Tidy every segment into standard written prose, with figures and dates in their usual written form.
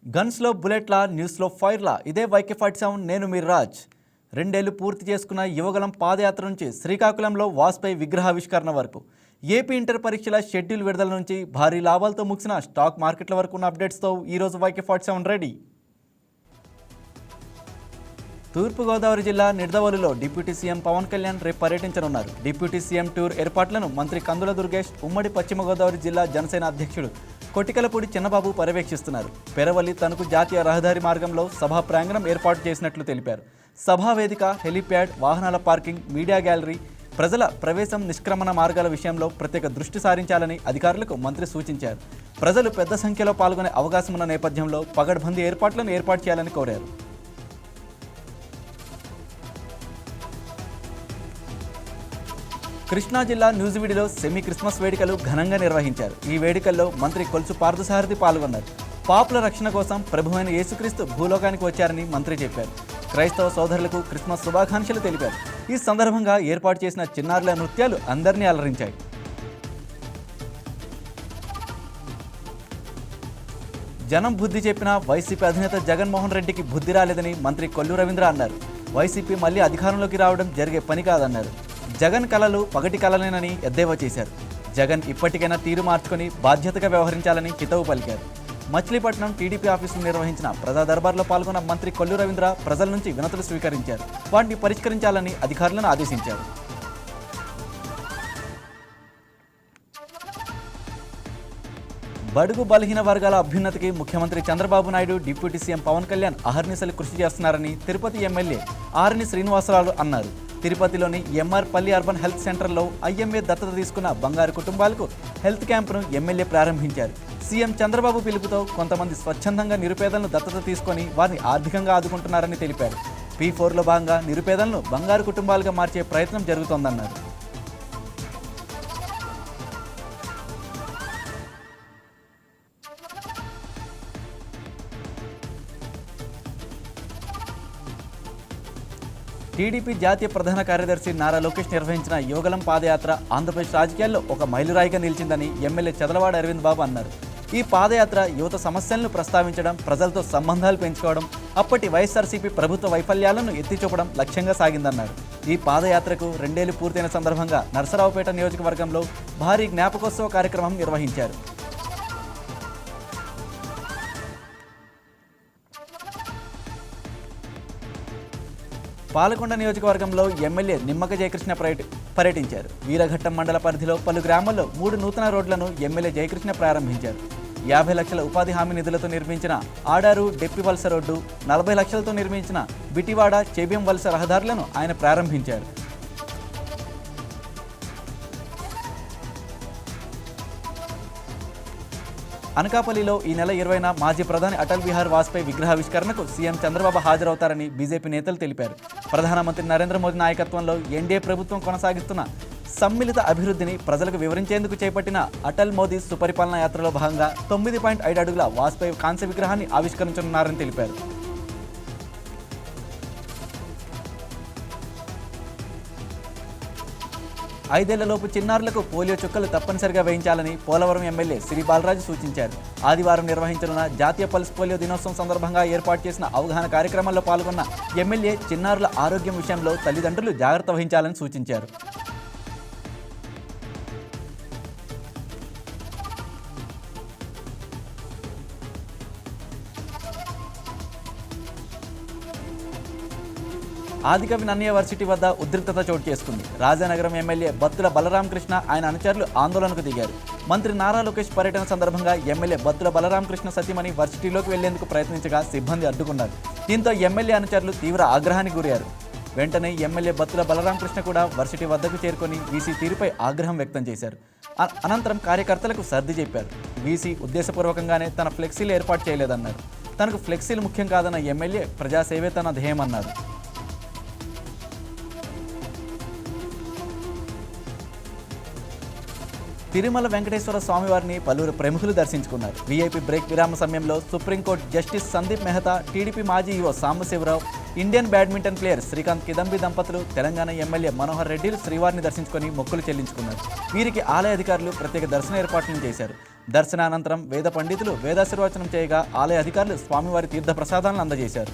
గన్స్లో బుల్లెట్ల న్యూస్లో ఫైర్లా ఇదే YK47 నేను మీ రాజ్. 2 ఏళ్లు పూర్తి చేసుకున్న యువగలం పాదయాత్ర నుంచి శ్రీకాకుళంలో వాజ్పేయి విగ్రహావిష్కరణ వరకు, ఏపీ ఇంటర్ పరీక్షల షెడ్యూల్ విడుదల నుంచి భారీ లాభాలతో ముగిసిన స్టాక్ మార్కెట్ల వరకు ఉన్న అప్డేట్స్తో ఈరోజు YK47 రెడీ. తూర్పుగోదావరి జిల్లా నిడదవోలులో డిప్యూటీ సీఎం పవన్ కళ్యాణ్ రేపు పర్యటించనున్నారు. డిప్యూటీ సీఎం టూర్ ఏర్పాట్లను మంత్రి కందుల దుర్గేష్, ఉమ్మడి పశ్చిమ గోదావరి జిల్లా జనసేన అధ్యక్షుడు కొటికలపూడి చిన్నబాబు పర్యవేక్షిస్తున్నారు. పెరవల్లి తణుకు జాతీయ రహదారి మార్గంలో సభా ప్రాంగణం ఏర్పాటు చేసినట్లు తెలిపారు. సభా వేదిక, హెలీప్యాడ్, వాహనాల పార్కింగ్, మీడియా గ్యాలరీ, ప్రజల ప్రవేశం, నిష్క్రమణ మార్గాల విషయంలో ప్రత్యేక దృష్టి సారించాలని అధికారులకు మంత్రి సూచించారు. ప్రజలు పెద్ద సంఖ్యలో పాల్గొనే అవకాశం ఉన్న నేపథ్యంలో పగడ్బందీ ఏర్పాట్లను ఏర్పాటు చేయాలని కోరారు. కృష్ణా జిల్లా న్యూజివీడిలో సెమీ క్రిస్మస్ వేడుకలు ఘనంగా నిర్వహించారు. ఈ వేడుకల్లో మంత్రి కొలుసు పార్థసారథి పాల్గొన్నారు. పాపుల రక్షణ కోసం ప్రభువైన యేసుక్రీస్తు భూలోకానికి వచ్చారని మంత్రి చెప్పారు. క్రైస్తవ సోదరులకు క్రిస్మస్ శుభాకాంక్షలు తెలిపారు. ఈ సందర్భంగా ఏర్పాటు చేసిన చిన్నారుల నృత్యాలు అందరినీ అలరించాయి. జనం బుద్ధి చెప్పినా వైసీపీ అధినేత జగన్మోహన్ రెడ్డికి బుద్ధి రాలేదని మంత్రి కొల్లు రవీంద్ర అన్నారు. వైసీపీ మళ్లీ అధికారంలోకి రావడం జరిగే పని కాదన్నారు. జగన్ కలలు పగటి కలలేనని ఎద్దేవా చేశారు. జగన్ ఇప్పటికైనా తీరు మార్చుకొని బాధ్యతగా వ్యవహరించాలని హితవు పలికారు. మచిలీపట్నం టీడీపీ ఆఫీసులో నిర్వహించిన ప్రజా దర్బార్లో పాల్గొన్న మంత్రి కొల్లు రవీంద్ర ప్రజల నుంచి వినతులు స్వీకరించారు. వాటిని పరిష్కరించాలని అధికారులను ఆదేశించారు. బడుగు బలహీన వర్గాల అభ్యున్నతికి ముఖ్యమంత్రి చంద్రబాబు నాయుడు, డిప్యూటీ సీఎం పవన్ కళ్యాణ్ అహర్నిశలు కృషి చేస్తున్నారని తిరుపతి ఎమ్మెల్యే ఆర్ని శ్రీనివాసరావు అన్నారు. తిరుపతిలోని ఎంఆర్ పల్లి అర్బన్ హెల్త్ సెంటర్లో IMA దత్తత తీసుకున్న బంగారు కుటుంబాలకు హెల్త్ క్యాంపును ఎమ్మెల్యే ప్రారంభించారు. సీఎం చంద్రబాబు పిలుపుతో కొంతమంది స్వచ్ఛందంగా నిరుపేదలను దత్తత తీసుకొని వారిని ఆర్థికంగా ఆదుకుంటున్నారని తెలిపారు. P4లో భాగంగా నిరుపేదలను బంగారు కుటుంబాలుగా మార్చే ప్రయత్నం జరుగుతోందన్నారు. టీడీపీ జాతీయ ప్రధాన కార్యదర్శి నారా లోకేష్ నిర్వహించిన యువగలం పాదయాత్ర ఆంధ్రప్రదేశ్ రాజకీయాల్లో ఒక మైలురాయిగా నిలిచిందని ఎమ్మెల్యే చదలవాడ అరవింద్ బాబు అన్నారు. ఈ పాదయాత్ర యువత సమస్యలను ప్రస్తావించడం, ప్రజలతో సంబంధాలు పెంచుకోవడం, అప్పటి వైఎస్ఆర్సీపీ ప్రభుత్వ వైఫల్యాలను ఎత్తిచూపడం లక్ష్యంగా సాగిందన్నారు. ఈ పాదయాత్రకు 2 ఏళ్లు పూర్తయిన సందర్భంగా నరసరావుపేట నియోజకవర్గంలో భారీ జ్ఞాపకోత్సవ కార్యక్రమం నిర్వహించారు. పాలకొండ నియోజకవర్గంలో ఎమ్మెల్యే నిమ్మక జయకృష్ణ పర్యటించారు. వీరఘట్టం మండల పరిధిలో పలు గ్రామాల్లో 3 నూతన రోడ్లను ఎమ్మెల్యే జయకృష్ణ ప్రారంభించారు. 50 లక్షల ఉపాధి హామీ నిధులతో నిర్మించిన ఆడారు డెప్పి వలస రోడ్డు, 40 లక్షలతో నిర్మించిన బిటివాడ చేబియం వలస రహదారులను ఆయన ప్రారంభించారు. అనకాపల్లిలో ఈ నెల 20న మాజీ ప్రధాని అటల్ బిహారీ వాజ్పేయి విగ్రహావిష్కరణకు సీఎం చంద్రబాబు హాజరవుతారని బీజేపీ నేతలు తెలిపారు. ప్రధానమంత్రి నరేంద్ర మోదీ నాయకత్వంలో ఎన్డీఏ ప్రభుత్వం కొనసాగిస్తున్న సమ్మిళిత అభివృద్ధిని ప్రజలకు వివరించేందుకు చేపట్టిన అటల్ మోదీ సుపరిపాలన యాత్రలో భాగంగా 9.5 అడుగుల వాజ్పేయి కాంస్య విగ్రహాన్ని ఆవిష్కరించనున్నారని తెలిపారు. ఐదేళ్లలోపు చిన్నారులకు పోలియో చుక్కలు తప్పనిసరిగా వేయించాలని పోలవరం ఎమ్మెల్యే శ్రీ బాలరాజు సూచించారు. ఆదివారం నిర్వహించనున్న జాతీయ పల్స్ పోలియో దినోత్సవం సందర్భంగా ఏర్పాటు చేసిన అవగాహన కార్యక్రమంలో పాల్గొన్న ఎమ్మెల్యే చిన్నారుల ఆరోగ్యం విషయంలో తల్లిదండ్రులు జాగ్రత్త వహించాలని సూచించారు. ఆదికవి నన్నయ్య వర్సిటీ వద్ద ఉద్రిక్తత చోటు చేసుకుంది. రాజానగరం ఎమ్మెల్యే బత్తుల బలరామకృష్ణ, ఆయన అనుచరులు ఆందోళనకు దిగారు. మంత్రి నారా లోకేష్ పర్యటన సందర్భంగా ఎమ్మెల్యే బత్తుల బలరామకృష్ణ సతీమణి వర్సిటీలోకి వెళ్లేందుకు ప్రయత్నించగా సిబ్బంది అడ్డుకున్నారు. దీంతో ఎమ్మెల్యే అనుచరులు తీవ్ర ఆగ్రహానికి గురయ్యారు. వెంటనే ఎమ్మెల్యే బత్తుల బలరామకృష్ణ కూడా వర్సిటీ వద్దకు చేరుకొని వీసీ తీరుపై ఆగ్రహం వ్యక్తం చేశారు. అనంతరం కార్యకర్తలకు సర్ది చెప్పారు. వీసీ ఉద్దేశపూర్వకంగానే తన ఫ్లెక్సీలు ఏర్పాటు చేయలేదన్నారు. తనకు ఫ్లెక్సీలు ముఖ్యం కాదన్న ఎమ్మెల్యే ప్రజాసేవే తన ధ్యేయమన్నారు. తిరుమల వెంకటేశ్వర స్వామివారిని పలువురు ప్రముఖులు దర్శించుకున్నారు. వీఐపీ బ్రేక్ విరామ సమయంలో supreme court justice Sandeep Mehta, TDP మాజీ EO Sambasivarao, Indian badminton player Srikanth Kidambi దంపతులు, తెలంగాణ ఎమ్మెల్యే మనోహర్ రెడ్డిలు శ్రీవారిని దర్శించుకొని మొక్కులు చెల్లించుకున్నారు. వీరికి ఆలయ అధికారులు ప్రత్యేక దర్శన ఏర్పాట్లను చేశారు. దర్శనానంతరం వేద పండితులు వేదాశీర్వచనం చేయగా ఆలయ అధికారులు స్వామివారి తీర్థ ప్రసాదాలను అందజేశారు.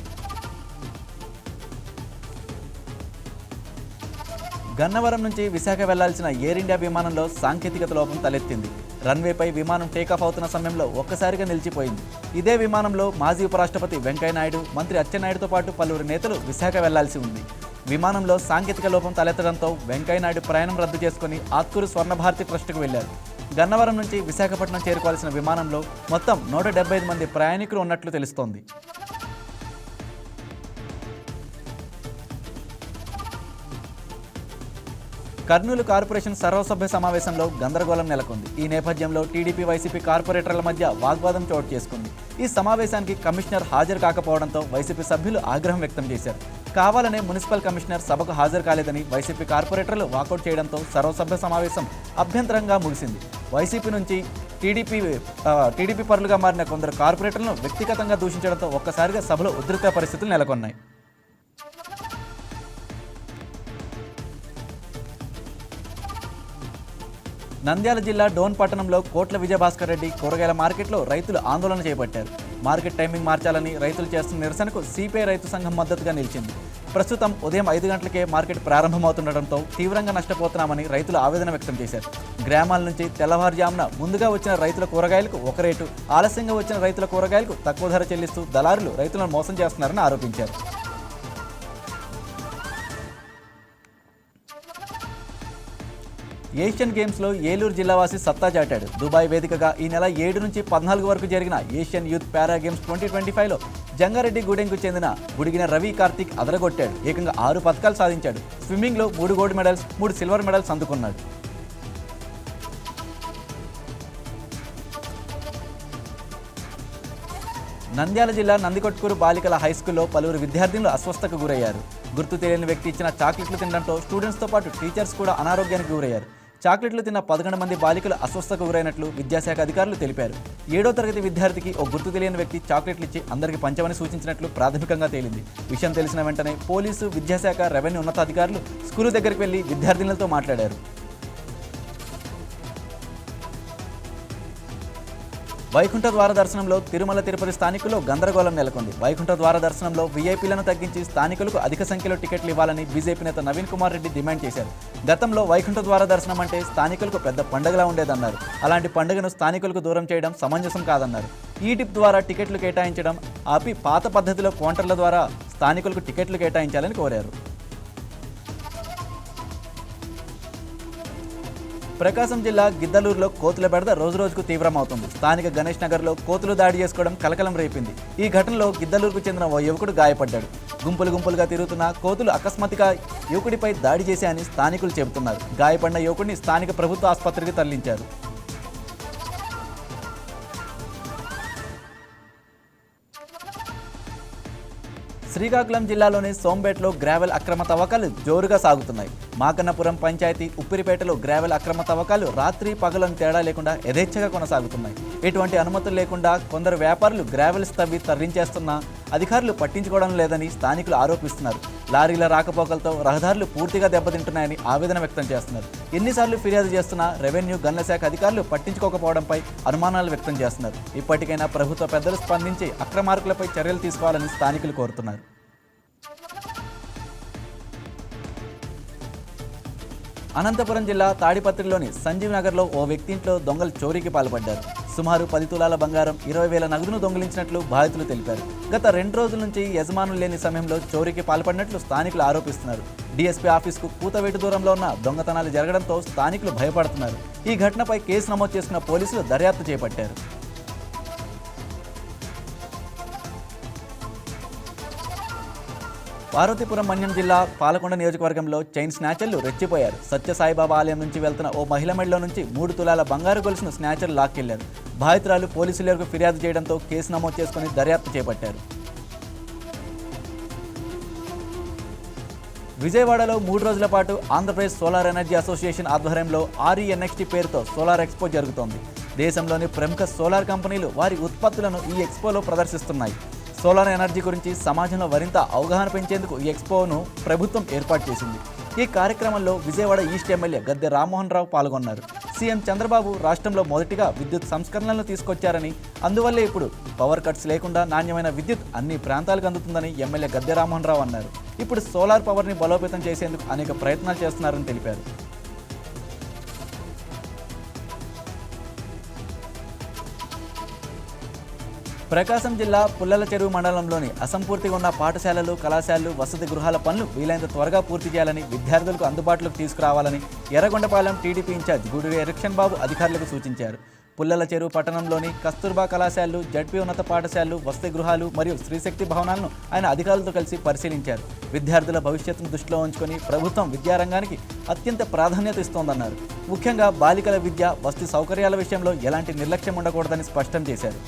గన్నవరం నుంచి విశాఖ వెళ్లాల్సిన ఎయిర్ ఇండియా విమానంలో సాంకేతికత లోపం తలెత్తింది. రన్వేపై విమానం టేకాఫ్ అవుతున్న సమయంలో ఒక్కసారిగా నిలిచిపోయింది. ఇదే విమానంలో మాజీ ఉపరాష్ట్రపతి వెంకయ్యనాయుడు, మంత్రి అచ్చెన్నాయుడుతో పాటు పలువురు నేతలు విశాఖ వెళ్లాల్సి ఉంది. విమానంలో సాంకేతిక లోపం తలెత్తడంతో వెంకయ్యనాయుడు ప్రయాణం రద్దు చేసుకుని ఆత్కూరు స్వర్ణభారతి ట్రస్టుకు వెళ్లారు. గన్నవరం నుంచి విశాఖపట్నం చేరుకోవాల్సిన విమానంలో మొత్తం 175 మంది ప్రయాణికులు ఉన్నట్లు తెలుస్తోంది. కర్నూలు కార్పొరేషన్ సర్వసభ్య సమావేశంలో గందరగోళం నెలకొంది. ఈ నేపథ్యంలో టీడీపీ, వైసీపీ కార్పొరేటర్ల మధ్య వాగ్వాదం చోటు చేసుకుంది. ఈ సమావేశానికి కమిషనర్ హాజరు కాకపోవడంతో వైసీపీ సభ్యులు ఆగ్రహం వ్యక్తం చేశారు. కావాలనే మున్సిపల్ కమిషనర్ సభకు హాజరు కాలేదని వైసీపీ కార్పొరేటర్లు వాకౌట్ చేయడంతో సర్వసభ్య సమావేశం అభ్యంతరంగా ముగిసింది. వైసీపీ నుంచి టీడీపీ పరులుగా మారిన కొందరు కార్పొరేటర్లను వ్యక్తిగతంగా దూషించడంతో ఒక్కసారిగా సభలో ఉద్రిక్త పరిస్థితులు నెలకొన్నాయి. నంద్యాల జిల్లా డోన్ పట్టణంలో కోట్ల విజయభాస్కర్ రెడ్డి కూరగాయల మార్కెట్లో రైతులు ఆందోళన చేపట్టారు. మార్కెట్ టైమింగ్ మార్చాలని రైతులు చేస్తున్న నిరసనకు సిపిఐ రైతు సంఘం మద్దతుగా నిలిచింది. ప్రస్తుతం ఉదయం 5 గంటలకే మార్కెట్ ప్రారంభమవుతుండటంతో తీవ్రంగా నష్టపోతున్నామని రైతులు ఆవేదన వ్యక్తం చేశారు. గ్రామాల నుంచి తెల్లవారుజామున ముందుగా వచ్చిన రైతుల కూరగాయలకు ఒక రేటు, ఆలస్యంగా వచ్చిన రైతుల కూరగాయలకు తక్కువ ధర చెల్లిస్తూ దళారులు రైతులను మోసం చేస్తున్నారని ఆరోపించారు. ఏషియన్ గేమ్స్లో ఏలూరు జిల్లావాసి సత్తా చాటాడు. దుబాయ్ వేదికగా ఈ నెల 7 నుంచి 14 వరకు జరిగిన ఏషియన్ యూత్ పారా గేమ్స్ 2025లో జంగారెడ్డి గూడెంకు చెందిన బుడిగిన రవి కార్తిక్ అదరగొట్టాడు. ఏకంగా 6 పథకాలు సాధించాడు. స్విమ్మింగ్లో 3 గోల్డ్ మెడల్స్, 3 సిల్వర్ మెడల్స్ అందుకున్నాడు. నంద్యాల జిల్లా నందికొట్కూరు బాలికల హైస్కూల్లో పలువురు విద్యార్థినులు అస్వస్థతకు గురయ్యారు. గుర్తు తెలియని వ్యక్తి ఇచ్చిన చాక్లెట్లు తినడంతో స్టూడెంట్స్తో పాటు టీచర్స్ కూడా అనారోగ్యానికి గురయ్యారు. చాక్లెట్లు తిన్న 11 మంది బాలికలు అస్వస్థతకు గురైనట్లు విద్యాశాఖ అధికారులు తెలిపారు. 7వ తరగతి విద్యార్థికి ఓ గుర్తు తెలియని వ్యక్తి చాక్లెట్లు ఇచ్చి అందరికీ పంచమని సూచించినట్లు ప్రాథమికంగా తేలింది. విషయం తెలిసిన వెంటనే పోలీసు, విద్యాశాఖ, రెవెన్యూ ఉన్నతాధికారులు స్కూలు దగ్గరికి వెళ్లి విద్యార్థినులతో మాట్లాడారు. వైకుంఠ ద్వార దర్శనంలో తిరుమల తిరుపతి స్థానికుల్లో గందరగోళం నెలకొంది. వైకుంఠ ద్వార దర్శనంలో వీఐపీలను తగ్గించి స్థానికులకు అధిక సంఖ్యలో టికెట్లు ఇవ్వాలని బీజేపీ నేత నవీన్ కుమార్ రెడ్డి డిమాండ్ చేశారు. గతంలో వైకుంఠ ద్వార దర్శనం అంటే స్థానికులకు పెద్ద పండుగలా ఉండేదన్నారు. అలాంటి పండుగను స్థానికులకు దూరం చేయడం సమంజసం కాదన్నారు. ఈ టిప్ ద్వారా టికెట్లు కేటాయించడం ఆపి పాత పద్ధతిలో కౌంటర్ల ద్వారా స్థానికులకు టికెట్లు కేటాయించాలని కోరారు. ప్రకాశం జిల్లా గిద్దలూరులో కోతుల బెడద రోజురోజుకు తీవ్రమవుతుంది. స్థానిక గణేష్ నగర్లో కోతులు దాడి చేసుకోవడం కలకలం రేపింది. ఈ ఘటనలో గిద్దలూరుకు చెందిన ఓ యువకుడు గాయపడ్డాడు. గుంపులుగా తిరుగుతున్న కోతులు అకస్మాత్తుగా యువకుడిపై దాడి చేశాయని స్థానికులు చెబుతున్నారు. గాయపడిన యువకుడిని స్థానిక ప్రభుత్వ ఆసుపత్రికి తరలించారు. శ్రీకాకుళం జిల్లాలోని సోంబేట్లో గ్రావెల్ అక్రమ తవ్వకాలు జోరుగా సాగుతున్నాయి. మాకన్నపురం పంచాయతీ ఉప్పిరిపేటలో గ్రావెల్ అక్రమ తవ్వకాలు రాత్రి పగలను తేడా లేకుండా యథేచ్ఛగా కొనసాగుతున్నాయి. ఎటువంటి అనుమతులు లేకుండా కొందరు వ్యాపారులు గ్రావెల్స్ తవ్వి తరలించేస్తున్నా అధికారులు పట్టించుకోవడం లేదని స్థానికులు ఆరోపిస్తున్నారు. లారీల రాకపోకలతో రహదారులు పూర్తిగా దెబ్బతింటున్నాయని ఆవేదన వ్యక్తం చేస్తున్నారు. ఎన్నిసార్లు ఫిర్యాదు చేస్తున్నా రెవెన్యూ, గనుల శాఖ అధికారులు పట్టించుకోకపోవడంపై అనుమానాలు వ్యక్తం చేస్తున్నారు. ఇప్పటికైనా ప్రభుత్వ పెద్దలు స్పందించి అక్రమార్కులపై చర్యలు తీసుకోవాలని స్థానికులు కోరుతున్నారు. అనంతపురం జిల్లా తాడిపత్రిలోని సంజీవ్ నగర్లో ఓ వ్యక్తి ఇంట్లో దొంగలు చోరీకి పాల్పడ్డారు. సుమారు 10 తులాల బంగారం, 20,000 నగదును దొంగిలించినట్లు బాధితులు తెలిపారు. గత 2 రోజుల నుంచి యజమానులు లేని సమయంలో చోరీకి పాల్పడినట్లు స్థానికులు ఆరోపిస్తున్నారు. డీఎస్పీ ఆఫీసుకు కూతవేటు దూరంలో ఉన్న దొంగతనాలు జరగడంతో స్థానికులు భయపడుతున్నారు. ఈ ఘటనపై కేసు నమోదు చేసుకున్న పోలీసులు దర్యాప్తు చేపట్టారు. పార్వతీపురం మన్యం జిల్లా పాలకొండ నియోజకవర్గంలో చైన్ స్నాచర్లు రెచ్చిపోయారు. సత్యసాయిబాబా ఆలయం నుంచి వెళ్తున్న ఓ మహిళ మెడలో నుంచి 3 తులాల బంగారు గొలుసును స్నాచర్లు లాక్కెళ్లారు. బాధితురాలు పోలీసులకు ఫిర్యాదు చేయడంతో కేసు నమోదు చేసుకుని దర్యాప్తు చేపట్టారు. విజయవాడలో 3 రోజుల పాటు ఆంధ్రప్రదేశ్ సోలార్ ఎనర్జీ అసోసియేషన్ ఆధ్వర్యంలో RENXT పేరుతో సోలార్ ఎక్స్పో జరుగుతోంది. దేశంలోని ప్రముఖ సోలార్ కంపెనీలు వారి ఉత్పత్తులను ఈ ఎక్స్పోలో ప్రదర్శిస్తున్నాయి. సోలార్ ఎనర్జీ గురించి సమాజంలో మరింత అవగాహన పెంచేందుకు ఈ ఎక్స్పోను ప్రభుత్వం ఏర్పాటు చేసింది. ఈ కార్యక్రమంలో విజయవాడ ఈస్ట్ ఎమ్మెల్యే గద్దె రామ్మోహన్ రావు పాల్గొన్నారు. సీఎం చంద్రబాబు రాష్ట్రంలో మొదటిగా విద్యుత్ సంస్కరణలను తీసుకొచ్చారని, అందువల్లే ఇప్పుడు పవర్ కట్స్ లేకుండా నాణ్యమైన విద్యుత్ అన్ని ప్రాంతాలకు అందుతుందని ఎమ్మెల్యే గద్దె రామ్మోహన్ రావు అన్నారు. ఇప్పుడు సోలార్ పవర్ని బలోపేతం చేసేందుకు అనేక ప్రయత్నాలు చేస్తున్నారని తెలిపారు. ప్రకాశం జిల్లా పుల్లల చెరువు మండలంలోని అసంపూర్తిగా ఉన్న పాఠశాలలు, కళాశాలలు, వసతి గృహాల పనులు వీలైనంత త్వరగా పూర్తి చేయాలని, విద్యార్థులకు అందుబాటులోకి తీసుకురావాలని ఎర్రగొండపాలెం టీడీపీ ఇన్ఛార్జ్ గూడూరి ఎరక్షన్ బాబు అధికారులకు సూచించారు. పుల్లల చెరువు పట్టణంలోని కస్తూర్బా కళాశాలలు, జడ్పీ ఉన్నత పాఠశాలలు, వసతి గృహాలు మరియు శ్రీశక్తి భవనాలను ఆయన అధికారులతో కలిసి పరిశీలించారు. విద్యార్థుల భవిష్యత్తును దృష్టిలో ఉంచుకొని ప్రభుత్వం విద్యారంగానికి అత్యంత ప్రాధాన్యత ఇస్తోందన్నారు. ముఖ్యంగా బాలికల విద్య, వసతి సౌకర్యాల విషయంలో ఎలాంటి నిర్లక్ష్యం ఉండకూడదని స్పష్టం చేశారు.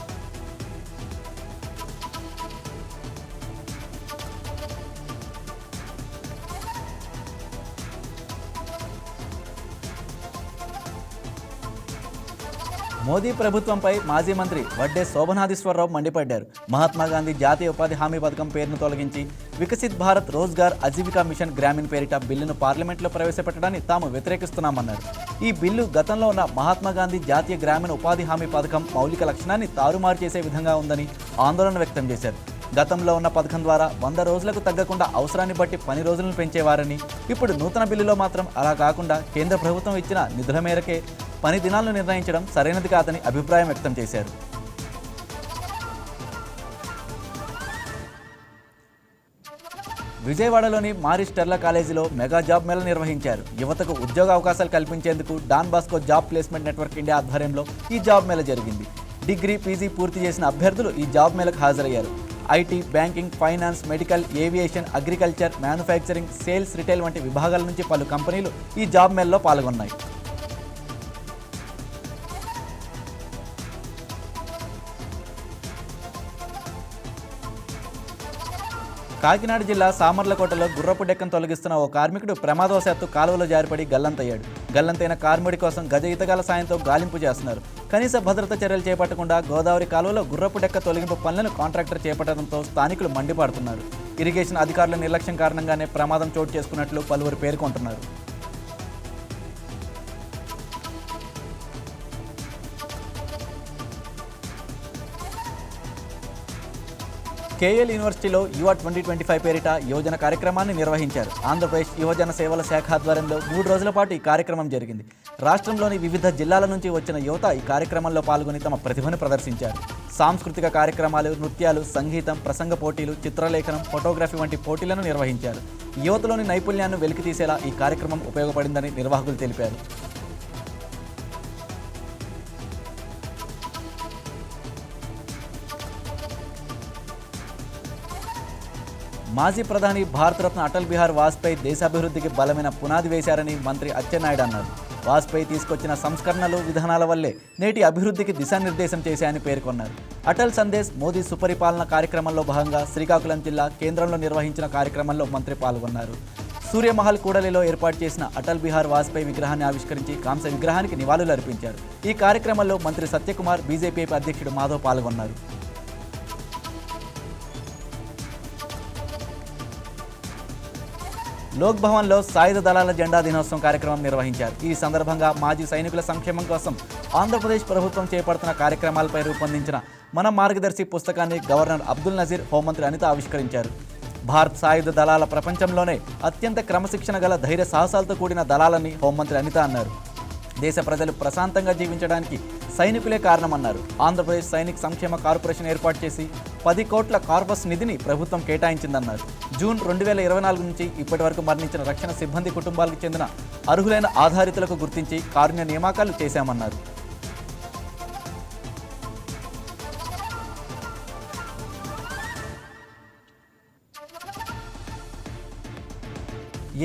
మోదీ ప్రభుత్వంపై మాజీ మంత్రి వడ్డే శోభనాధీశ్వరరావు మండిపడ్డారు. మహాత్మాగాంధీ జాతీయ ఉపాధి హామీ పథకం పేరును తొలగించి వికసిత్ భారత్ రోజ్గార్ అజీవికా మిషన్ గ్రామీణ్ పేరిట బిల్లును పార్లమెంట్లో ప్రవేశపెట్టడాన్ని తాము వ్యతిరేకిస్తున్నామన్నారు. ఈ బిల్లు గతంలో ఉన్న మహాత్మాగాంధీ జాతీయ గ్రామీణ ఉపాధి హామీ పథకం మౌలిక లక్షణాన్ని తారుమారు చేసే విధంగా ఉందని ఆందోళన వ్యక్తం చేశారు. గతంలో ఉన్న పథకం ద్వారా 100 రోజులకు తగ్గకుండా అవసరాన్ని బట్టి పని రోజులను పెంచేవారని, ఇప్పుడు నూతన బిల్లులో మాత్రం అలా కాకుండా కేంద్ర ప్రభుత్వం ఇచ్చిన నిధుల మేరకే పని దినాలను నిర్ణయించడం సరైనది కాదని అభిప్రాయం వ్యక్తం చేశారు. విజయవాడలోని మారి స్టెర్లా కాలేజీలో మెగా జాబ్ మేళా నిర్వహించారు. యువతకు ఉద్యోగ అవకాశాలు కల్పించేందుకు Don Bosco job placement network India ఆధ్వర్యంలో ఈ జాబ్ మేళా జరిగింది. డిగ్రీ, పీజీ పూర్తి చేసిన అభ్యర్థులు ఈ జాబ్ మేళకు హాజరయ్యారు. IT, banking, finance, medical, aviation, agriculture, manufacturing, sales, retail వంటి విభాగాల నుంచి పలు కంపెనీలు ఈ జాబ్ మేళలో పాల్గొన్నాయి. కాకినాడ జిల్లా సామర్లకోటలో గుర్రపు డెక్కను తొలగిస్తున్న ఓ కార్మికుడు ప్రమాదవశాత్తు కాలువలో జారిపడి గల్లంతయ్యాడు. గల్లంతైన కార్మికుడి కోసం గజ ఈతగాల సాయంతో గాలింపు చేస్తున్నారు. కనీస భద్రత చర్యలు చేపట్టకుండా గోదావరి కాలువలో గుర్రపు డెక్క తొలగింపు పనులను కాంట్రాక్టర్ చేపట్టడంతో స్థానికులు మండిపడుతున్నారు. ఇరిగేషన్ అధికారుల నిర్లక్ష్యం కారణంగానే ప్రమాదం చోటు చేసుకున్నట్లు పలువురు పేర్కొంటున్నారు. కేఎల్ యూనివర్సిటీలో యువ 2025 పేరిట యువజన కార్యక్రమాన్ని నిర్వహించారు. ఆంధ్రప్రదేశ్ యువజన సేవల శాఖ ఆధ్వర్యంలో 3 రోజుల పాటు ఈ కార్యక్రమం జరిగింది. రాష్ట్రంలోని వివిధ జిల్లాల నుంచి వచ్చిన యువత ఈ కార్యక్రమంలో పాల్గొని తమ ప్రతిభను ప్రదర్శించారు. సాంస్కృతిక కార్యక్రమాలు, నృత్యాలు, సంగీతం, ప్రసంగ పోటీలు, చిత్రలేఖనం, ఫోటోగ్రఫీ వంటి పోటీలను నిర్వహించారు. యువతలోని నైపుణ్యాన్ని వెలికితీసేలా ఈ కార్యక్రమం ఉపయోగపడిందని నిర్వాహకులు తెలిపారు. మాజీ ప్రధాని భారతరత్న అటల్ బిహారీ వాజ్పేయి దేశాభివృద్ధికి బలమైన పునాది వేశారని మంత్రి అచ్చెన్నాయుడు అన్నారు. వాజ్పేయి తీసుకొచ్చిన సంస్కరణలు, విధానాల వల్లే నేటి అభివృద్ధికి దిశానిర్దేశం చేశాయని పేర్కొన్నారు. అటల్ సందేశ్ మోదీ సుపరిపాలన కార్యక్రమంలో భాగంగా శ్రీకాకుళం జిల్లా కేంద్రంలో నిర్వహించిన కార్యక్రమంలో మంత్రి పాల్గొన్నారు. సూర్యమహల్ కూడలిలో ఏర్పాటు చేసిన అటల్ బిహారీ వాజ్పేయి విగ్రహాన్ని ఆవిష్కరించి కాంస్య విగ్రహానికి నివాళులు అర్పించారు. ఈ కార్యక్రమంలో మంత్రి సత్యకుమార్, బీజేపీ అధ్యక్షుడు మాధవ్ పాల్గొన్నారు. లోక్ భవన్లో సాయుధ దళాల జెండా దినోత్సవం కార్యక్రమం నిర్వహించారు. ఈ సందర్భంగా మాజీ సైనికుల సంక్షేమం కోసం ఆంధ్రప్రదేశ్ ప్రభుత్వం చేపడుతున్న కార్యక్రమాలపై రూపొందించిన మన మార్గదర్శి పుస్తకాన్ని గవర్నర్ అబ్దుల్ నజీర్, హోంమంత్రి అనిత ఆవిష్కరించారు. భారత్ సాయుధ దళాల ప్రపంచంలోనే అత్యంత క్రమశిక్షణ గల ధైర్య సాహసాలతో కూడిన దళాలని హోంమంత్రి అనిత అన్నారు. దేశ ప్రజలు ప్రశాంతంగా జీవించడానికి సైనికులే కారణమన్నారు. ఆంధ్రప్రదేశ్ సైనిక్ సంక్షేమ కార్పొరేషన్ ఏర్పాటు చేసి 10 కోట్ల కార్పస్ నిధిని ప్రభుత్వం కేటాయించిందన్నారు. జూన్ 2024 నుంచి ఇప్పటి వరకు మరణించిన రక్షణ సిబ్బంది కుటుంబాలకు చెందిన అర్హులైన ఆధారితులకు గుర్తించి కారుణ్య నియామకాలు చేశామన్నారు.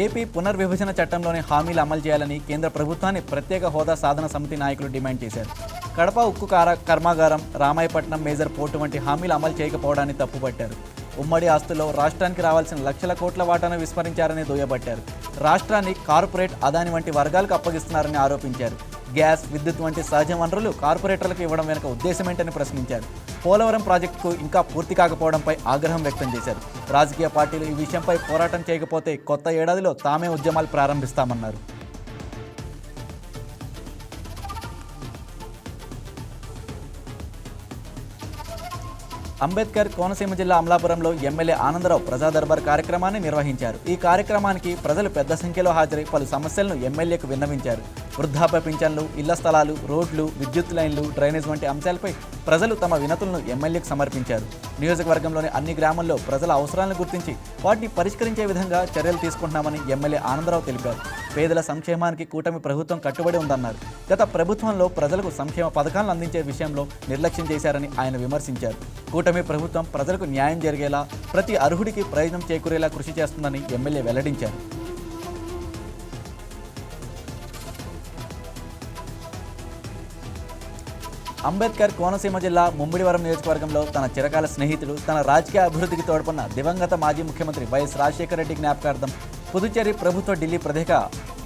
ఏపీ పునర్విభజన చట్టంలోని హామీలు అమలు చేయాలని కేంద్ర ప్రభుత్వాన్ని ప్రత్యేక హోదా సాధన సమితి నాయకులు డిమాండ్ చేశారు. కడప ఉక్కు కర్మాగారం, రామాయపట్నం మేజర్ పోర్టు వంటి హామీలు అమలు చేయకపోవడాన్ని తప్పుపట్టారు. ఉమ్మడి ఆస్తుల్లో రాష్ట్రానికి రావాల్సిన లక్షల కోట్ల వాటాను విస్మరించారని దుయ్యబట్టారు. రాష్ట్రాన్ని కార్పొరేట్, అదాని వంటి వర్గాలకు అప్పగిస్తున్నారని ఆరోపించారు. గ్యాస్, విద్యుత్ వంటి సహజ వనరులు కార్పొరేటర్లకు ఇవ్వడం వెనుక ఉద్దేశమేంటని ప్రశ్నించారు. పోలవరం ప్రాజెక్టుకు ఇంకా పూర్తి కాకపోవడంపై ఆగ్రహం వ్యక్తం చేశారు. రాజకీయ పార్టీలు ఈ విషయంపై పోరాటం చేయకపోతే కొత్త ఏడాదిలో తామే ఉద్యమాలు ప్రారంభిస్తామన్నారు. అంబేద్కర్ కోనసీమ జిల్లా అమలాపురంలో ఎమ్మెల్యే ఆనందరావు ప్రజా దర్బార్ కార్యక్రమాన్ని నిర్వహించారు. ఈ కార్యక్రమానికి ప్రజలు పెద్ద సంఖ్యలో హాజరై పలు సమస్యలను ఎమ్మెల్యేకు విన్నవించారు. వృద్ధాప్య పింఛన్లు, ఇళ్ల స్థలాలు, రోడ్లు, విద్యుత్ లైన్లు, డ్రైనేజ్ వంటి అంశాలపై ప్రజలు తమ వినతులను ఎమ్మెల్యేకు సమర్పించారు. నియోజకవర్గంలోని అన్ని గ్రామాల్లో ప్రజల అవసరాలను గుర్తించి వాటిని పరిష్కరించే విధంగా చర్యలు తీసుకుంటున్నామని ఎమ్మెల్యే ఆనందరావు తెలిపారు. పేదల సంక్షేమానికి కూటమి ప్రభుత్వం కట్టుబడి ఉందన్నారు. గత ప్రభుత్వంలో ప్రజలకు సంక్షేమ పథకాలను అందించే విషయంలో నిర్లక్ష్యం చేశారని ఆయన విమర్శించారు. కూటమి ప్రభుత్వం ప్రజలకు న్యాయం జరిగేలా, ప్రతి అర్హుడికి ప్రయోజనం చేకూరేలా కృషి చేస్తుందని ఎమ్మెల్యే వెల్లడించారు. అంబేద్కర్ కోనసీమ జిల్లా ముమ్మిడివరం నియోజకవర్గంలో తన చిరకాల స్నేహితుడు, తన రాజకీయ అభివృద్ధికి తోడ్పడిన దివంగత మాజీ ముఖ్యమంత్రి వైఎస్ రాజశేఖర రెడ్డి జ్ఞాపకార్థం పుదుచ్చేరి ప్రభుత్వ ఢిల్లీ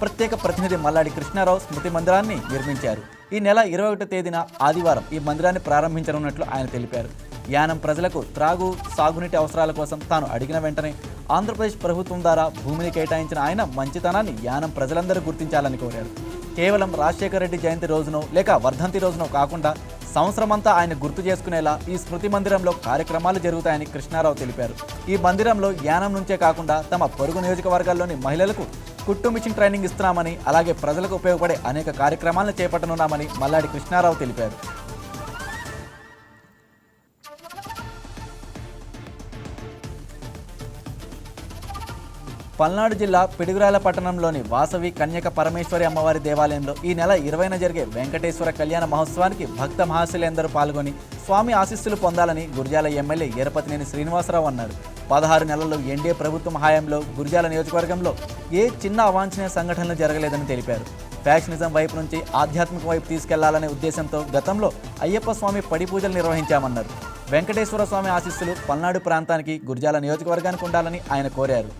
ప్రత్యేక ప్రతినిధి మల్లాడి కృష్ణారావు స్మృతి మందిరాన్ని నిర్మించారు. ఈ నెల 21వ తేదీన ఆదివారం ఈ మందిరాన్ని ప్రారంభించనున్నట్లు ఆయన తెలిపారు. యానం ప్రజలకు త్రాగు, సాగునీటి అవసరాల కోసం తాను అడిగిన వెంటనే ఆంధ్రప్రదేశ్ ప్రభుత్వం ద్వారా భూమిని కేటాయించిన ఆయన మంచితనాన్ని యానం ప్రజలందరూ గుర్తించాలని కోరారు. కేవలం రాజశేఖర రెడ్డి జయంతి రోజునో లేక వర్ధంతి రోజునో కాకుండా సంవత్సరమంతా ఆయన గుర్తు చేసుకునేలా ఈ స్మృతి మందిరంలో కార్యక్రమాలు జరుగుతాయని కృష్ణారావు తెలిపారు. ఈ మందిరంలో యానం నుంచే కాకుండా తమ పొరుగు నియోజకవర్గాల్లోని మహిళలకు కుట్టు మిషన్ ట్రైనింగ్ ఇస్తున్నామని, అలాగే ప్రజలకు ఉపయోగపడే అనేక కార్యక్రమాలను చేపట్టనున్నామని మల్లాడి కృష్ణారావు తెలిపారు. పల్నాడు జిల్లా పిడుగురాల పట్టణంలోని వాసవి కన్యక పరమేశ్వరి అమ్మవారి దేవాలయంలో ఈ నెల 20న జరిగే వెంకటేశ్వర కళ్యాణ మహోత్సవానికి భక్త మహాశయులందరూ పాల్గొని స్వామి ఆశీస్సులు పొందాలని గురిజాల ఎమ్మెల్యే ఎరపతినేని శ్రీనివాసరావు అన్నారు. 16 నెలల్లో ఎన్డీఏ ప్రభుత్వం హయాంలో గురిజాల నియోజకవర్గంలో ఏ చిన్న అవాంఛనీయ సంఘటనలు జరగలేదని తెలిపారు. ఫ్యాషనిజం వైపు నుంచి ఆధ్యాత్మిక వైపు తీసుకెళ్లాలనే ఉద్దేశంతో గతంలో అయ్యప్ప స్వామి పడి పూజలు నిర్వహించామన్నారు. వెంకటేశ్వర స్వామి ఆశీస్సులు పల్నాడు ప్రాంతానికి, గురిజాల నియోజకవర్గానికి ఉండాలని ఆయన కోరారు.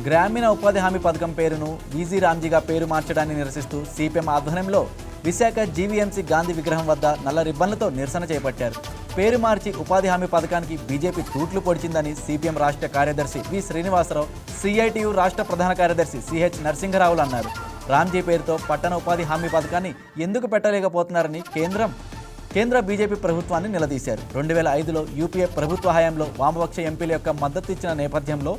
గ్రామీణ ఉపాధి హామీ పథకం పేరును వీజీ రామ్జీగా పేరు మార్చడాన్ని నిరసిస్తూ సిపిఎం ఆధ్వర్యంలో విశాఖ జీవీఎంసీ గాంధీ విగ్రహం వద్ద నల్ల రిబ్బన్లతో నిరసన చేపట్టారు. పేరు మార్చి ఉపాధి హామీ పథకానికి బీజేపీ తూట్లు పొడిచిందని సిపిఎం రాష్ట్ర కార్యదర్శి వి శ్రీనివాసరావు, సిఐటియు రాష్ట్ర ప్రధాన కార్యదర్శి సిహెచ్ నరసింహరావులు అన్నారు. రామ్జీ పేరుతో పట్టణ ఉపాధి హామీ పథకాన్ని ఎందుకు పెట్టలేకపోతున్నారని కేంద్ర బీజేపీ ప్రభుత్వాన్ని నిలదీశారు. 2005లో యూపీఏ ప్రభుత్వ హయాంలో వామపక్ష ఎంపీల యొక్క మద్దతు ఇచ్చిన నేపథ్యంలో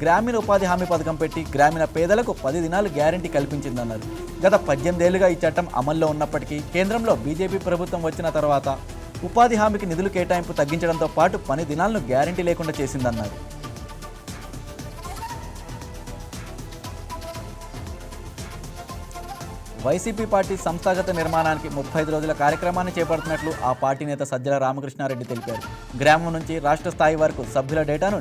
గ్రామీణ ఉపాధి హామీ పథకం పెట్టి గ్రామీణ పేదలకు 10 దినాలు గ్యారంటీ కల్పించిందన్నారు. గత 18 ఏళ్లుగా ఈ చట్టం అమల్లో ఉన్నప్పటికీ కేంద్రంలో బీజేపీ ప్రభుత్వం వచ్చిన తర్వాత ఉపాధి హామీకి నిధులు కేటాయింపు తగ్గించడంతో పాటు పని దినాలను గ్యారంటీ లేకుండా చేసిందన్నారు. వైసీపీ పార్టీ సంస్థాగత నిర్మాణానికి 35 రోజుల కార్యక్రమాన్ని చేపడుతున్నట్లు ఆ పార్టీ నేత సజ్జల రామకృష్ణారెడ్డి తెలిపారు. గ్రామం నుంచి రాష్ట్ర స్థాయి వరకు సభ్యుల డేటాను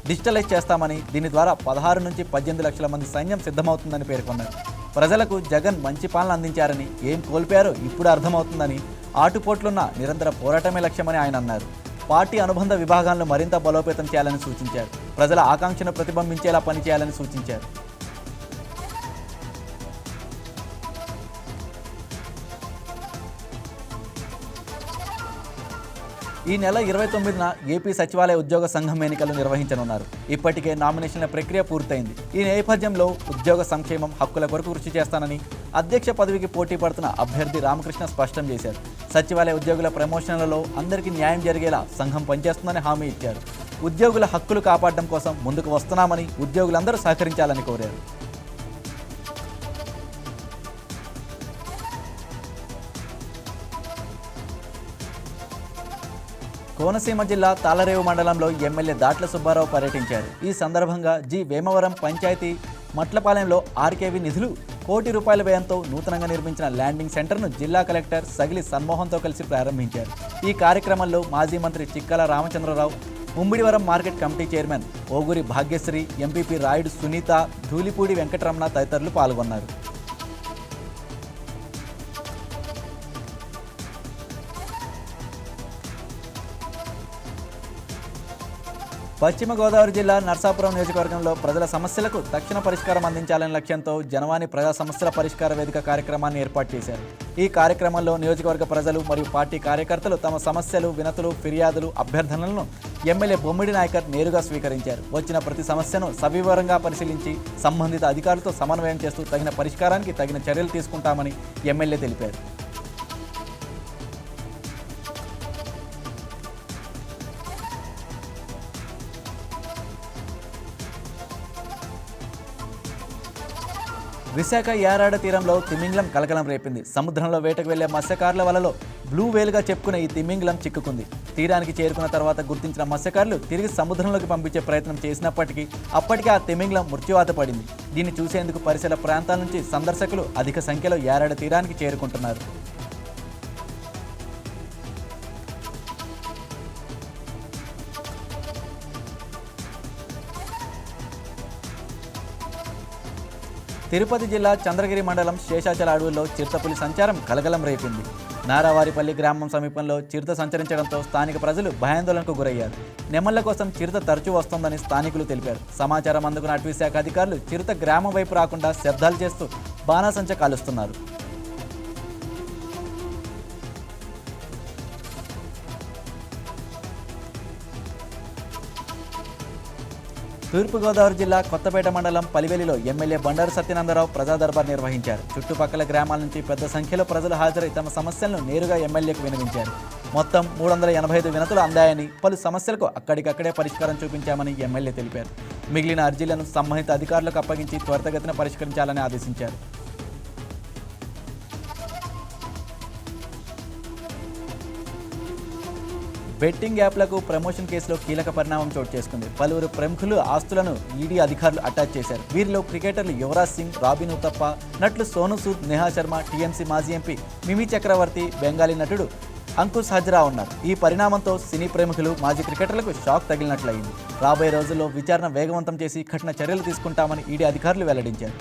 డిజిటలైజ్ చేస్తామని, దీని ద్వారా 16 నుంచి 18 లక్షల మంది సైన్యం సిద్ధమవుతుందని పేర్కొన్నారు. ప్రజలకు జగన్ మంచి పాలన అందించారని, ఏం కోల్పోయారో ఇప్పుడు అర్థమవుతుందని, ఆటుపోట్లున్న నిరంతర పోరాటమే లక్ష్యమని ఆయన అన్నారు. పార్టీ అనుబంధ విభాగాలను మరింత బలోపేతం చేయాలని సూచించారు. ప్రజల ఆకాంక్షను ప్రతిబింబించేలా పనిచేయాలని సూచించారు. ఈ నెల 29న ఏపీ సచివాలయ ఉద్యోగ సంఘం ఎన్నికలు నిర్వహించనున్నారు. ఇప్పటికే నామినేషన్ల ప్రక్రియ పూర్తయింది. ఈ నేపథ్యంలో ఉద్యోగ సంక్షేమం, హక్కుల కొరకు కృషి చేస్తానని అధ్యక్ష పదవికి పోటీ పడుతున్న అభ్యర్థి రామకృష్ణ స్పష్టం చేశారు. సచివాలయ ఉద్యోగుల ప్రమోషన్లలో అందరికీ న్యాయం జరిగేలా సంఘం పనిచేస్తుందని హామీ ఇచ్చారు. ఉద్యోగుల హక్కులు కాపాడడం కోసం ముందుకు వస్తున్నామని, ఉద్యోగులందరూ సహకరించాలని కోరారు. కోనసీమ జిల్లా తాళరేవు మండలంలో ఎమ్మెల్యే దాట్ల సుబ్బారావు పర్యటించారు. ఈ సందర్భంగా వేమవరం పంచాయతీ మట్లపాలెంలో ఆర్కేవి నిధులు ₹1 కోటి వ్యయంతో నూతనంగా నిర్మించిన ల్యాండింగ్ సెంటర్ను జిల్లా కలెక్టర్ సగిలి సన్మోహన్తో కలిసి ప్రారంభించారు. ఈ కార్యక్రమంలో మాజీ మంత్రి Chikkala Ramachandrarao, Mummidivaram market committee chairman Oguri Bhagyasri, MPP Rayudu Sunitha, Dhulipudi Venkataramana తదితరులు పాల్గొన్నారు. పశ్చిమ గోదావరి జిల్లా నర్సాపురం నియోజకవర్గంలో ప్రజల సమస్యలకు తక్షణ పరిష్కారం అందించాలనే లక్ష్యంతో జనవాణి ప్రజా సమస్యల పరిష్కార వేదిక కార్యక్రమాన్ని ఏర్పాటు చేశారు. ఈ కార్యక్రమంలో నియోజకవర్గ ప్రజలు మరియు పార్టీ కార్యకర్తలు తమ సమస్యలు, వినతులు, ఫిర్యాదులు, అభ్యర్థనలను ఎమ్మెల్యే బొమ్మిడి నాయకర్ నేరుగా స్వీకరించారు. వచ్చిన ప్రతి సమస్యను సవివరంగా పరిశీలించి సంబంధిత అధికారులతో సమన్వయం చేస్తూ తగిన పరిష్కారానికి తగిన చర్యలు తీసుకుంటామని ఎమ్మెల్యే తెలిపారు. విశాఖ యారాడ తీరంలో తిమింగ్లం కలకలం రేపింది. సముద్రంలో వేటకు వెళ్లే మత్స్యకారుల వలలో బ్లూ వేల్గా చెప్పుకున్న ఈ తిమింగ్లం చిక్కుకుంది. తీరానికి చేరుకున్న తర్వాత గుర్తించిన మత్స్యకారులు తిరిగి సముద్రంలోకి పంపించే ప్రయత్నం చేసినప్పటికీ అప్పటికే ఆ తిమింగ్లం మృత్యువాత పడింది. దీన్ని చూసేందుకు పరిసర ప్రాంతాల నుంచి సందర్శకులు అధిక సంఖ్యలో యారాడ తీరానికి చేరుకుంటున్నారు. తిరుపతి జిల్లా చంద్రగిరి మండలం శేషాచల అడవుల్లో చిరుతపులి సంచారం కలకలం రేపింది. నారావారిపల్లి గ్రామం సమీపంలో చిరుత సంచరించడంతో స్థానిక ప్రజలు భయాందోళనకు గురయ్యారు. నెమళ్ల కోసం చిరుత తరచూ వస్తోందని స్థానికులు తెలిపారు. సమాచారం అందుకున్న అటవీశాఖ అధికారులు చిరుత గ్రామం వైపు రాకుండా శబ్దాలు చేస్తూ బాణాసంచ కాలుస్తున్నారు. తూర్పుగోదావరి జిల్లా కొత్తపేట మండలం పలివెలిలో ఎమ్మెల్యే బండారు సత్యనందరావు ప్రజా దర్బార్ నిర్వహించారు. చుట్టుపక్కల గ్రామాల నుంచి పెద్ద సంఖ్యలో ప్రజలు హాజరై తమ సమస్యలను నేరుగా ఎమ్మెల్యేకు వినిపించారు. మొత్తం 385 వినతులు అందాయని, పలు సమస్యలకు అక్కడికక్కడే పరిష్కారం చూపించామని ఎమ్మెల్యే తెలిపారు. మిగిలిన అర్జీలను సంబంధిత అధికారులకు అప్పగించి త్వరితగతిన పరిష్కరించాలని ఆదేశించారు. బెట్టింగ్ యాప్లకు ప్రమోషన్ కేసులో కీలక పరిణామం చోటు చేసుకుంది. పలువురు ప్రముఖులు ఆస్తులను ఈడీ అధికారులు అటాచ్ చేశారు. వీరిలో క్రికెటర్లు యువరాజ్ సింగ్, రాబిన్ ఉతప్ప, నటులు సోను సూద్, నేహా శర్మ, టీఎంసీ మాజీ ఎంపీ మిమి చక్రవర్తి, బెంగాలీ నటుడు అంకుష్ హజ్రా ఉన్నారు. ఈ పరిణామంతో సినీ ప్రముఖులు, మాజీ క్రికెటర్లకు షాక్ తగిలినట్లయింది. రాబోయే రోజుల్లో విచారణ వేగవంతం చేసి కఠిన చర్యలు తీసుకుంటామని ఈడీ అధికారులు వెల్లడించారు.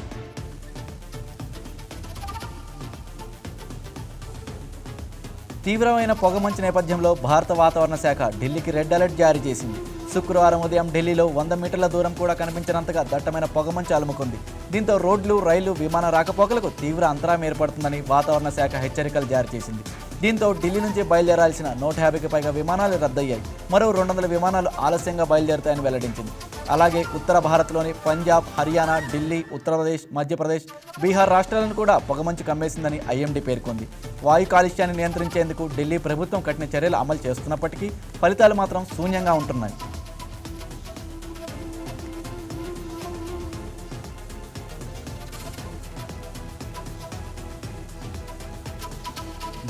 తీవ్రమైన పొగమంచు నేపథ్యంలో భారత వాతావరణ శాఖ ఢిల్లీకి రెడ్ అలర్ట్ జారీ చేసింది. శుక్రవారం ఉదయం ఢిల్లీలో 100 మీటర్ల దూరం కూడా కనిపించినంతగా దట్టమైన పొగమంచు అలుముకుంది. దీంతో రోడ్లు, రైళ్లు, విమాన రాకపోకలకు తీవ్ర అంతరాయం ఏర్పడుతుందని వాతావరణ శాఖ హెచ్చరికలు జారీ చేసింది. దీంతో ఢిల్లీ నుంచి బయలుదేరాల్సిన 150కి పైగా విమానాలు రద్దయ్యాయి. మరో 200 విమానాలు ఆలస్యంగా బయలుదేరుతాయని వెల్లడించింది. అలాగే ఉత్తర భారత్లోని పంజాబ్, హర్యానా, ఢిల్లీ, ఉత్తరప్రదేశ్, మధ్యప్రదేశ్, బీహార్ రాష్ట్రాలను కూడా పొగమంచు కమ్మేసిందని ఐఎండీ పేర్కొంది. వాయు కాలుష్యాన్ని నియంత్రించేందుకు ఢిల్లీ ప్రభుత్వం కఠిన చర్యలు అమలు చేస్తున్నప్పటికీ ఫలితాలు మాత్రం శూన్యంగా ఉంటున్నాయి.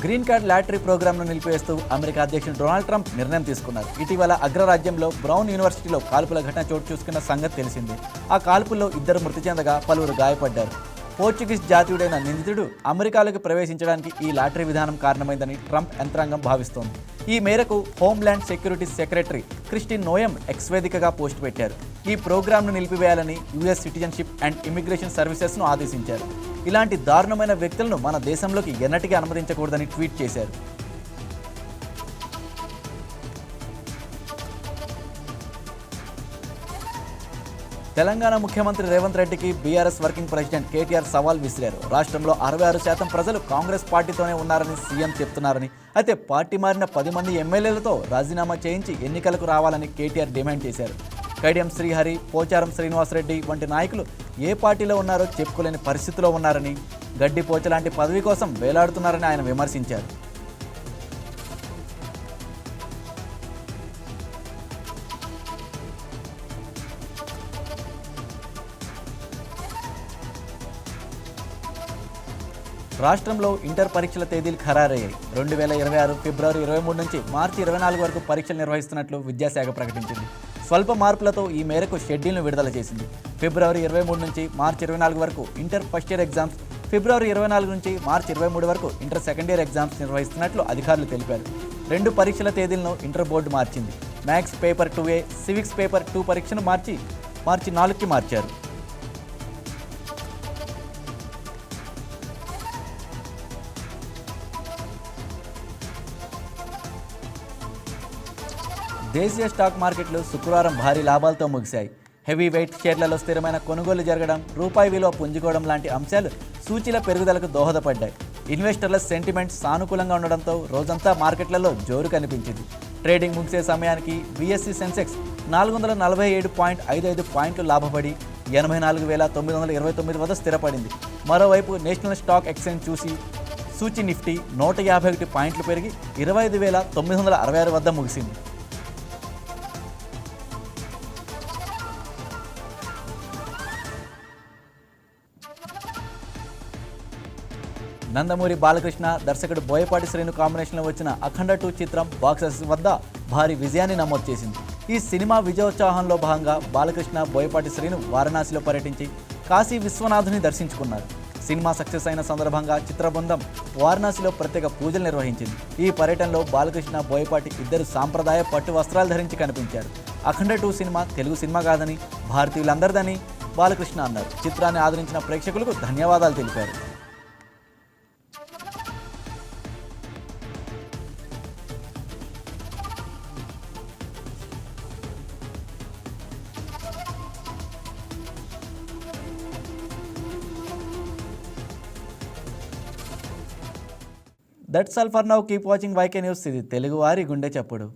గ్రీన్ కార్డ్ లాటరీ ప్రోగ్రాంను నిలిపివేస్తూ అమెరికా అధ్యక్షుడు డొనాల్డ్ ట్రంప్ నిర్ణయం తీసుకున్నారు. ఇటీవల అగ్రరాజ్యంలో బ్రౌన్ యూనివర్సిటీలో కాల్పుల ఘటన చోటు చూసుకున్న సంగతి తెలిసిందే. ఆ కాల్పుల్లో 2 మృతి చెందగా పలువురు గాయపడ్డారు. పోర్చుగీస్ జాతీయుడైన నిందితుడు అమెరికాలోకి ప్రవేశించడానికి ఈ లాటరీ విధానం కారణమైందని ట్రంప్ యంత్రాంగం భావిస్తోంది. ఈ మేరకు homeland security secretary Kristin Noem X వేదికగా పోస్టు పెట్టారు. ఈ ప్రోగ్రాంను నిలిపివేయాలని యుఎస్ సిటిజన్షిప్ అండ్ ఇమిగ్రేషన్ సర్వీసెస్ను ఆదేశించారు. ఇలాంటి దారుణమైన వ్యక్తులను మన దేశంలోకి ఎన్నటికీ అనుమతించకూడదని ట్వీట్ చేశారు. తెలంగాణ ముఖ్యమంత్రి రేవంత్ రెడ్డికి బీఆర్ఎస్ వర్కింగ్ ప్రెసిడెంట్ కేటీఆర్ సవాల్ విసిరారు. రాష్ట్రంలో 66% ప్రజలు కాంగ్రెస్ పార్టీతోనే ఉన్నారని సీఎం చెప్తున్నారని, అయితే పార్టీ మారిన 10 మంది ఎమ్మెల్యేలతో రాజీనామా చేయించి ఎన్నికలకు రావాలని కేటీఆర్ డిమాండ్ చేశారు. కడియం శ్రీహరి, పోచారం శ్రీనివాసరెడ్డి వంటి నాయకులు ఏ పార్టీలో ఉన్నారో చెప్పుకోలేని పరిస్థితిలో ఉన్నారని, గడ్డి పోచలాంటి పదవి కోసం వేలాడుతున్నారని ఆయన విమర్శించారు. రాష్ట్రంలో ఇంటర్ పరీక్షల తేదీలు ఖరారయ్యాయి. 2026 ఫిబ్రవరి 23 నుంచి మార్చి 24 వరకు పరీక్షలు నిర్వహిస్తున్నట్లు విద్యాశాఖ ప్రకటించింది. స్వల్ప మార్పులతో ఈ మేరకు షెడ్యూల్ను విడుదల చేసింది. ఫిబ్రవరి 23 నుంచి మార్చి 24 వరకు ఇంటర్ ఫస్ట్ ఇయర్ ఎగ్జామ్స్, ఫిబ్రవరి 24 నుంచి మార్చి 23 వరకు ఇంటర్ సెకండ్ ఇయర్ ఎగ్జామ్స్ నిర్వహిస్తున్నట్లు అధికారులు తెలిపారు. 2 పరీక్షల తేదీలను ఇంటర్ బోర్డు మార్చింది. Maths paper 2A, civics paper 2 పరీక్షను మార్చి 4కి మార్చారు. దేశీయ స్టాక్ మార్కెట్లు శుక్రవారం భారీ లాభాలతో ముగిశాయి. హెవీ వెయిట్ షేర్లలో స్థిరమైన కొనుగోలు జరగడం, రూపాయి విలువ పుంజుకోవడం లాంటి అంశాలు సూచీల పెరుగుదలకు దోహదపడ్డాయి. ఇన్వెస్టర్ల సెంటిమెంట్ సానుకూలంగా ఉండడంతో రోజంతా మార్కెట్లలో జోరు కనిపించింది. ట్రేడింగ్ ముగిసే సమయానికి బీఎస్సీ సెన్సెక్స్ 447.55 పాయింట్లు లాభపడి 84,929 వద్ద స్థిరపడింది. మరోవైపు నేషనల్ స్టాక్ ఎక్స్చేంజ్ సూచి నిఫ్టీ 151 పాయింట్లు పెరిగి 25,966 వద్ద ముగిసింది. నందమూరి బాలకృష్ణ, దర్శకుడు బోయపాటి శ్రీను కాంబినేషన్లో వచ్చిన అఖండ 2 చిత్రం బాక్సాఫీస్ వద్ద భారీ విజయాన్ని నమోదు చేసింది. ఈ సినిమా విజయోత్సాహంలో భాగంగా బాలకృష్ణ, బోయపాటి శ్రీను వారణాసిలో పర్యటించి కాశీ విశ్వనాథుని దర్శించుకున్నారు. సినిమా సక్సెస్ అయిన సందర్భంగా చిత్ర బృందం వారణాసిలో ప్రత్యేక పూజలు నిర్వహించింది. ఈ పర్యటనలో బాలకృష్ణ, బోయపాటి ఇద్దరు సాంప్రదాయ పట్టు వస్త్రాలు ధరించి కనిపించారు. అఖండ 2 సినిమా తెలుగు సినిమా కాదని, భారతీయులందరిదని బాలకృష్ణ అన్నారు. చిత్రాన్ని ఆదరించిన ప్రేక్షకులకు ధన్యవాదాలు తెలిపారు. That's all for now. Keep watching YK news. ఇది తెలుగు వారి గుండె చప్పుడు.